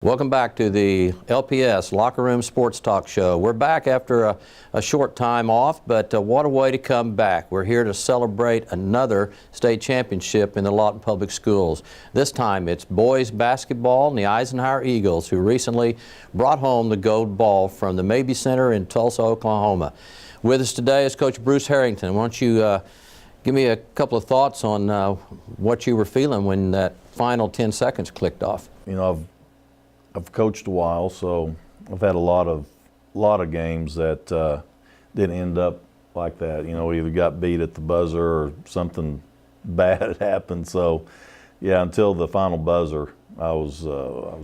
Welcome back to the LPS Locker Room Sports Talk Show. We're back after a short time off, but what a way to come back. We're here to celebrate another state championship in the Lawton Public Schools. This time it's boys basketball and the Eisenhower Eagles, who recently brought home the gold ball from the Mabee Center in Tulsa, Oklahoma. With us today is Coach Bruce Harrington. Why don't you give me a couple of thoughts on what you were feeling when that final 10 seconds clicked off? You know, I've coached a while, so I've had a lot of games that didn't end up like that. You know, we either got beat at the buzzer or something bad had happened. So, yeah, until the final buzzer, I was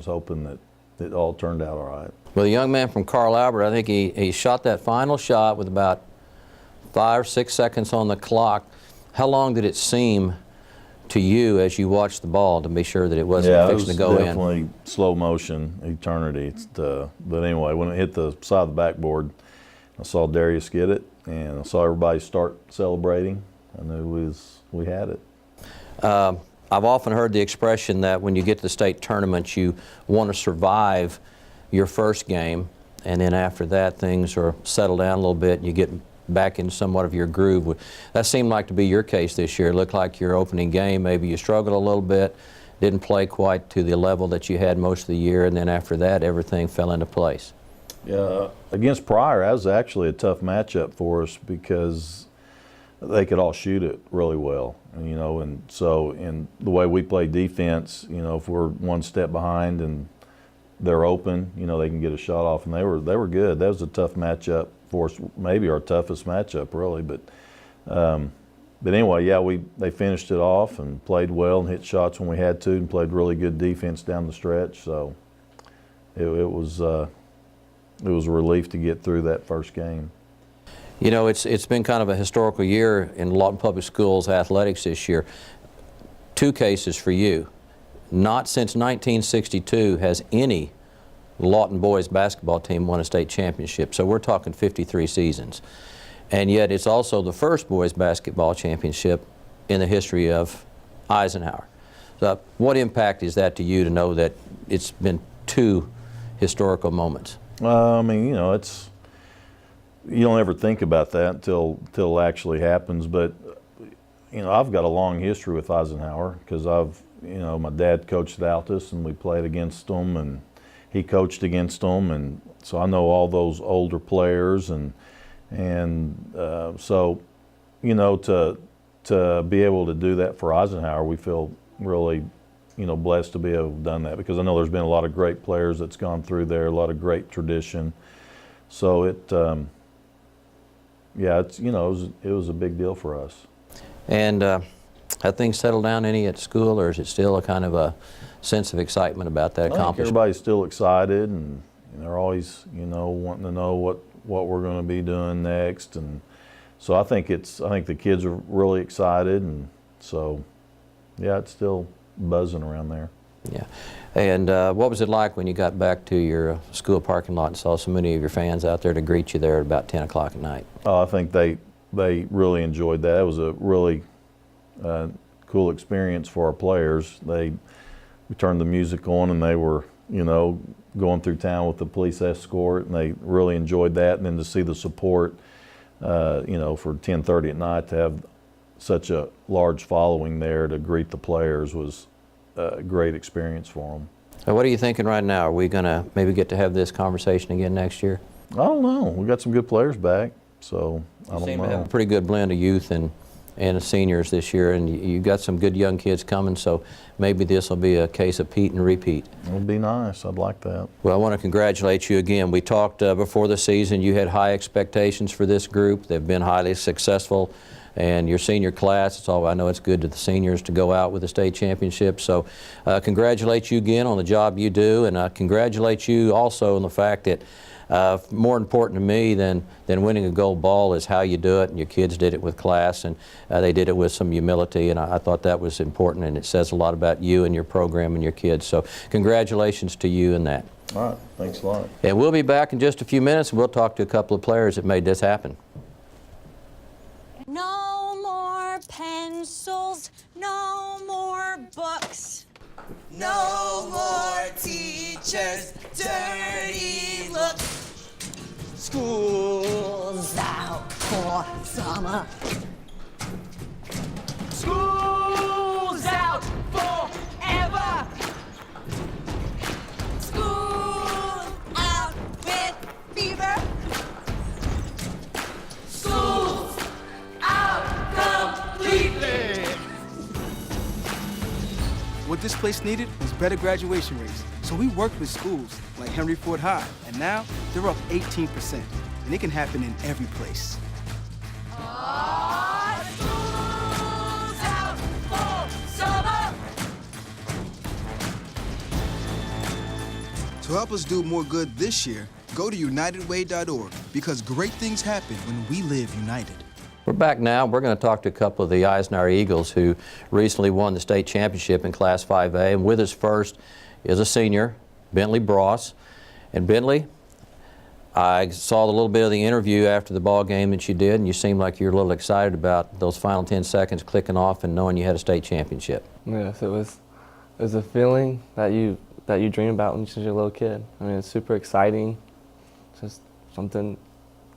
hoping that it all turned out all right. Well, the young man from Carl Albert, I think he shot that final shot with about 5 or 6 seconds on the clock. How long did it seem to you as you watched the ball to be sure that it wasn't fixing to go in? Yeah, it was definitely slow motion, eternity. But anyway, when it hit the side of the backboard, I saw Darius get it, and I saw everybody start celebrating. I knew we had it. I've often heard the expression that when you get to the state tournament, you want to survive your first game, and then after that, things are settled down a little bit, and you get back in somewhat of your groove. That seemed like to be your case this year. It looked like your opening game, maybe you struggled a little bit, didn't play quite to the level that you had most of the year, and then after that, everything fell into place. Yeah, against Pryor, that was actually a tough matchup for us because they could all shoot it really well. And, you know, and so in the way we play defense, you know, if we're one step behind and they're open, you know, they can get a shot off, and they were good. That was a tough matchup for us, maybe our toughest matchup, really. But anyway, yeah, they finished it off and played well and hit shots when we had to, and played really good defense down the stretch. So it was a relief to get through that first game. You know, it's been kind of a historical year in Lawton Public Schools athletics this year. 2 cases for you. Not since 1962 has any Lawton boys basketball team won a state championship. So we're talking 53 seasons. And yet it's also the first boys basketball championship in the history of Eisenhower. So what impact is that to you to know that it's been 2 historical moments? I mean, you know, you don't ever think about that until it actually happens. But, you know, I've got a long history with Eisenhower because you know, my dad coached at Altus, and we played against them, and he coached against them, and so I know all those older players, and so, you know, to be able to do that for Eisenhower, we feel really, you know, blessed to be able to have done that, because I know there's been a lot of great players that's gone through there, a lot of great tradition. So yeah, you know, it was a big deal for us. And have things settled down any at school, or is it still a kind of a sense of excitement about that accomplishment? Everybody's still excited, and they're always, you know, wanting to know what we're going to be doing next, and so I think the kids are really excited, and so yeah, it's still buzzing around there. Yeah. And what was it like when you got back to your school parking lot and saw so many of your fans out there to greet you there at about 10 o'clock at night? Oh, I think they really enjoyed that. It was a really cool experience for our players. We turned the music on, and they were, you know, going through town with the police escort, and they really enjoyed that. And then to see the support, you know, for 10:30 at night, to have such a large following there to greet the players was a great experience for them. So what are you thinking right now? Are we going to maybe get to have this conversation again next year? I don't know. We got some good players back, so I don't know. You seem to have a pretty good blend of youth and seniors this year, and you got some good young kids coming, so maybe this will be a case of Pete and repeat. It would be nice. I'd like that. Well, I want to congratulate you again. We talked before the season. You had high expectations for this group. They've been highly successful, and your senior class, I know it's good to the seniors to go out with a state championship. So congratulate you again on the job you do, and congratulate you also on the fact that more important to me than winning a gold ball is how you do it, and your kids did it with class, and they did it with some humility, and I thought that was important, and it says a lot about you and your program and your kids. So congratulations to you in that. All right, thanks a lot. And we'll be back in just a few minutes, and we'll talk to a couple of players that made this happen. No more pencils, no more books, No more teachers. teachers' dirty look. School's out for summer. School's out forever. School's out with fever. School's out completely. What this place needed was better graduation rates. So we worked with schools like Henry Ford High, and now they're up 18%. And it can happen in every place. School's out for summer. To help us do more good this year, go to unitedway.org, because great things happen when we live united. We're back now. We're going to talk to a couple of the Eisenhower Eagles who recently won the state championship in Class 5A. And with us first is a senior, Bentley Bross. And Bentley, I saw a little bit of the interview after the ball game that you did, and you seemed like you were a little excited about those final 10 seconds clicking off and knowing you had a state championship. Yes, it was a feeling that you dream about when you're a little kid. I mean, it's super exciting. It's just something,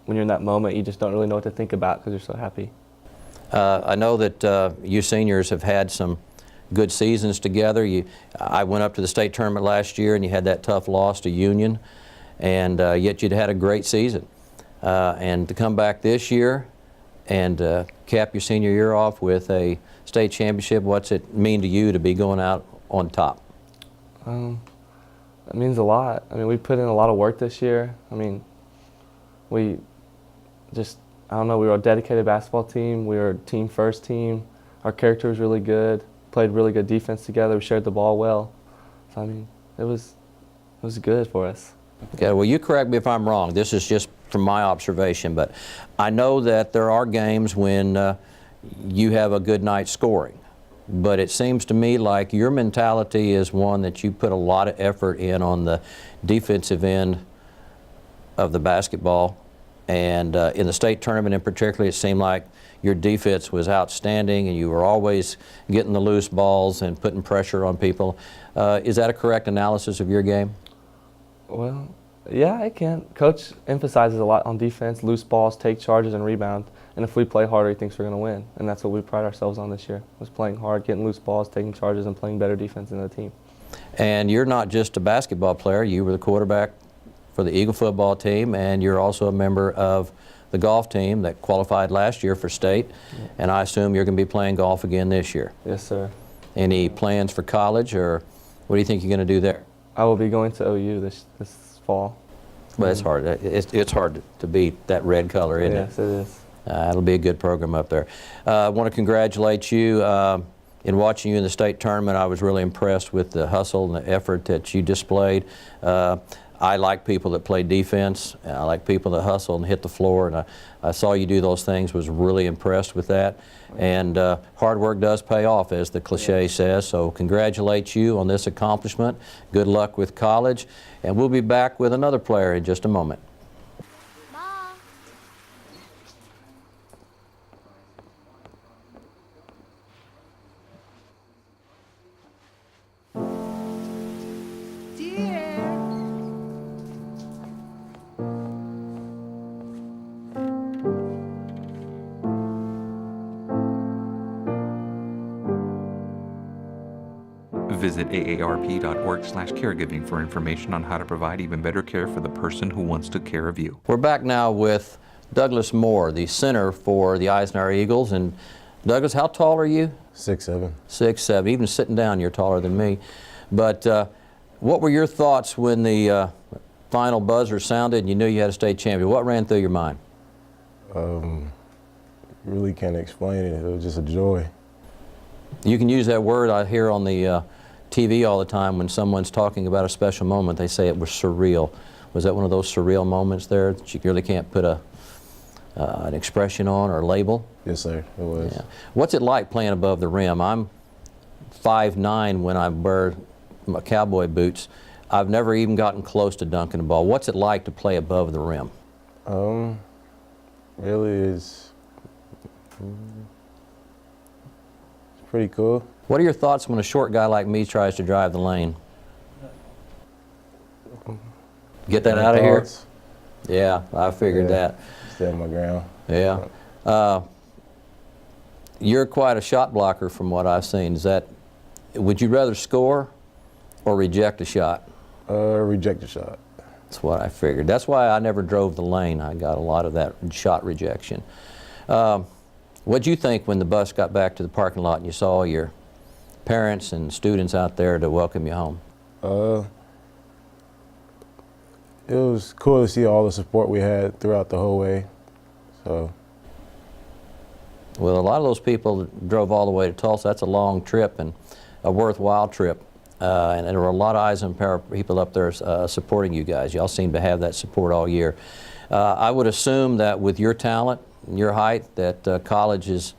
when you're in that moment, you just don't really know what to think about because you're so happy. I know that you seniors have had some good seasons together. I went up to the state tournament last year and you had that tough loss to Union, and yet you'd had a great season. And to come back this year and cap your senior year off with a state championship, what's it mean to you to be going out on top? It means a lot. I mean, we put in a lot of work this year. I mean, we just, I don't know, we were a dedicated basketball team. We were a team first team. Our character was really good. Played really good defense together. We shared the ball well. So, I mean, it was good for us. Okay, well, you correct me if I'm wrong. This is just from my observation, but I know that there are games when you have a good night scoring. But it seems to me like your mentality is one that you put a lot of effort in on the defensive end of the basketball. And in the state tournament in particular, it seemed like your defense was outstanding and you were always getting the loose balls and putting pressure on people. Is that a correct analysis of your game? Well, yeah, I can. Coach emphasizes a lot on defense, loose balls, take charges, and rebound. And if we play harder, he thinks we're going to win. And that's what we pride ourselves on this year, was playing hard, getting loose balls, taking charges, and playing better defense in the team. And you're not just a basketball player. You were the quarterback for the Eagle football team, and you're also a member of the golf team that qualified last year for state. Yeah. And I assume you're going to be playing golf again this year. Yes, sir. Any plans for college, or what do you think you're going to do there? I will be going to OU this fall. Well, it's hard. It's hard to beat that red color, isn't it? Yes, it is. It'll be a good program up there. I want to congratulate you. In watching you in the state tournament, I was really impressed with the hustle and the effort that you displayed. I like people that play defense. I like people that hustle and hit the floor. And I saw you do those things, was really impressed with that. And hard work does pay off, as the cliche says. So congratulate you on this accomplishment. Good luck with college. And we'll be back with another player in just a moment. Visit aarp.org/caregiving for information on how to provide even better care for the person who wants to care of you. We're back now with Douglas Moore, the center for the Eisenhower Eagles. And Douglas, how tall are you? 6'7". 6'7". Even sitting down, you're taller than me. But what were your thoughts when the final buzzer sounded and you knew you had a state champion? What ran through your mind? Really can't explain it. It was just a joy. You can use that word I hear on the TV all the time when someone's talking about a special moment. They say it was surreal. Was that one of those surreal moments there that you really can't put an expression on or label? Yes, sir, it was. Yeah. What's it like playing above the rim? I'm 5'9" when I wear my cowboy boots. I've never even gotten close to dunking the ball. What's it like to play above the rim? Really is pretty cool. What are your thoughts when a short guy like me tries to drive the lane? Get that my out of here? thoughts. Yeah, I figured Yeah. that. Stand my ground. Yeah. You're quite a shot blocker from what I've seen. Would you rather score or reject a shot? Reject the shot. That's what I figured. That's why I never drove the lane. I got a lot of that shot rejection. What'd you think when the bus got back to the parking lot and you saw your parents and students out there to welcome you home? It was cool to see all the support we had throughout the whole way. So, Well, a lot of those people that drove all the way to Tulsa. That's a long trip and a worthwhile trip. And there were a lot of Eisenhower people up there supporting you guys. Y'all seem to have that support all year. I would assume that with your talent and your height that college is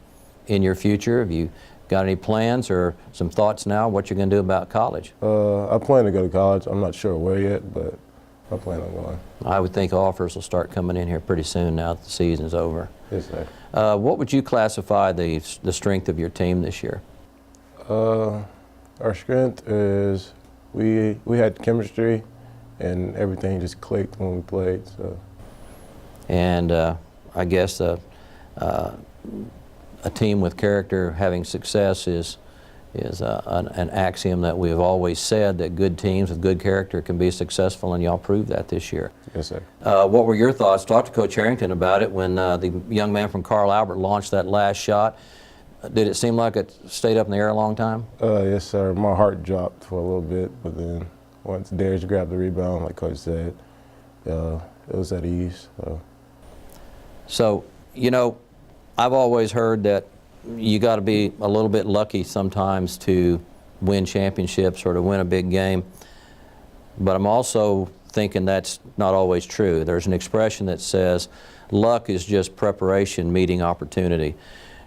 in your future. Have you got any plans or some thoughts now what you're going to do about college? I plan to go to college. I'm not sure where yet, but I plan on going. I would think offers will start coming in here pretty soon now that the season's over. Yes, sir. What would you classify the strength of your team this year? Our strength is we had chemistry, and everything just clicked when we played. So, And I guess a team with character having success is an axiom that we've always said, that good teams with good character can be successful, and y'all proved that this year. yes, sir. What were your thoughts? Talk to Coach Harrington about it when the young man from Carl Albert launched that last shot. Did it seem like it stayed up in the air a long time? Yes, sir. My heart dropped for a little bit, but then once Darius grabbed the rebound, like Coach said, it was at ease. So, you know, I've always heard that you got to be a little bit lucky sometimes to win championships or to win a big game. But I'm also thinking that's not always true. There's an expression that says, luck is just preparation meeting opportunity.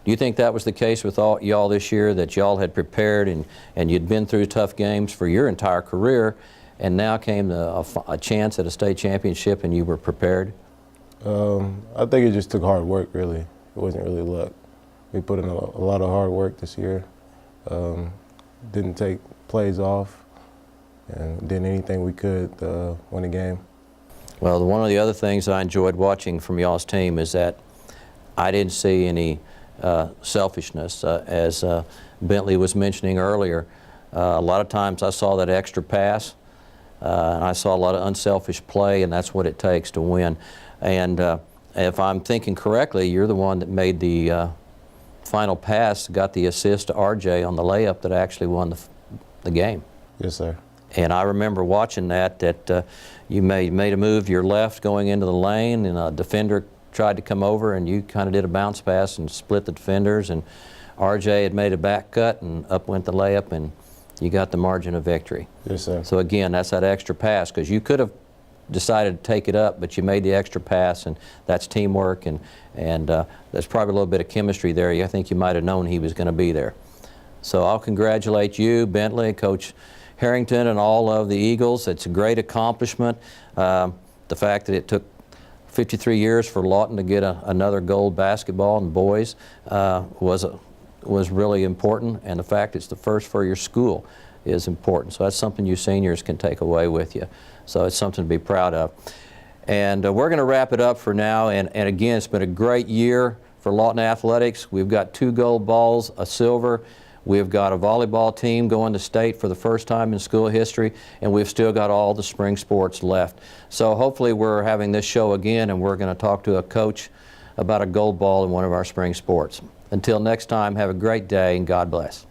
Do you think that was the case with y'all this year, that y'all had prepared and you'd been through tough games for your entire career, and now came a chance at a state championship and you were prepared? I think it just took hard work, really. It wasn't really luck. We put in a lot of hard work this year. Didn't take plays off and did anything we could to win a game. Well, one of the other things I enjoyed watching from y'all's team is that I didn't see any selfishness. As Bentley was mentioning earlier, a lot of times I saw that extra pass, and I saw a lot of unselfish play, and that's what it takes to win. And if I'm thinking correctly, you're the one that made the final pass, got the assist to RJ on the layup that actually won the game. Yes, sir. And I remember watching that you made a move to your left going into the lane, and a defender tried to come over, and you kind of did a bounce pass and split the defenders, and RJ had made a back cut, and up went the layup, and you got the margin of victory. Yes, sir. So again, that's that extra pass, because you could have decided to take it up, but you made the extra pass, and that's teamwork, and there's probably a little bit of chemistry there. I think you might have known he was going to be there. So I'll congratulate you, Bentley, Coach Harrington, and all of the Eagles. It's a great accomplishment. The fact that it took 53 years for Lawton to get another gold basketball in boys was really important, and the fact it's the first for your school is important. So that's something you seniors can take away with you. So it's something to be proud of. And we're going to wrap it up for now. And again, it's been a great year for Lawton Athletics. We've got 2 gold balls, a silver. We've got a volleyball team going to state for the first time in school history, and we've still got all the spring sports left. So hopefully we're having this show again, and we're going to talk to a coach about a gold ball in one of our spring sports. Until next time, have a great day, and God bless.